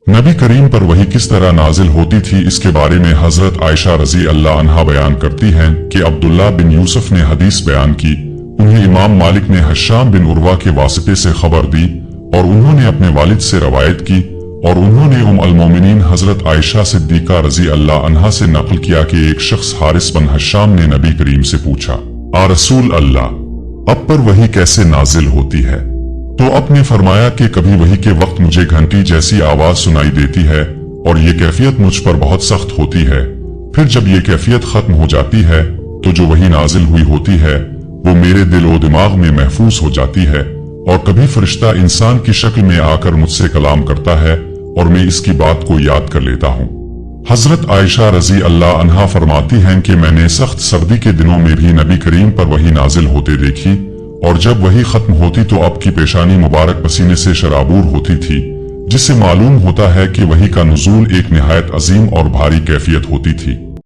नबी करीम पर वही किस तरह नाजिल होती थी, इसके बारे में हजरत आयशा रजी अल्लाह अन्हा बयान करती हैं कि अब्दुल्ला बिन यूसुफ ने हदीस बयान की। उन्हें इमाम मालिक ने हश्शाम बिन उर्वा के वास्ते से खबर दी और उन्होंने अपने वालिद से रवायत की और उन्होंने अल मोमिनीन हजरत आयशा सिद्दीका रजी अल्लाह अन्हा से नकल किया कि एक शख्स हारिस बिन हश्शाम ने नबी करीम से पूछा, आ रसूल अल्लाह, अब पर वही कैसे नाजिल होती है? तो आपने फरमाया कि कभी वही के वक्त मुझे घंटी जैसी आवाज सुनाई देती है और ये कैफियत मुझ पर बहुत सख्त होती है। फिर जब ये कैफियत खत्म हो जाती है तो जो वही नाजिल हुई होती है वो मेरे दिल और दिमाग में महफूज हो जाती है और कभी फरिश्ता इंसान की शक्ल में आकर मुझसे कलाम करता है और मैं इसकी बात को याद कर लेता हूँ। हजरत आयशा रजी अल्लाह अन्हा फरमाती हैं कि मैंने सख्त सर्दी के दिनों में भी नबी करीम पर वही नाजिल होते देखी और जब वही खत्म होती तो अब की पेशानी मुबारक पसीने से शराबूर होती थी, जिससे मालूम होता है कि वही का नुज़ूल एक निहायत अजीम और भारी कैफियत होती थी।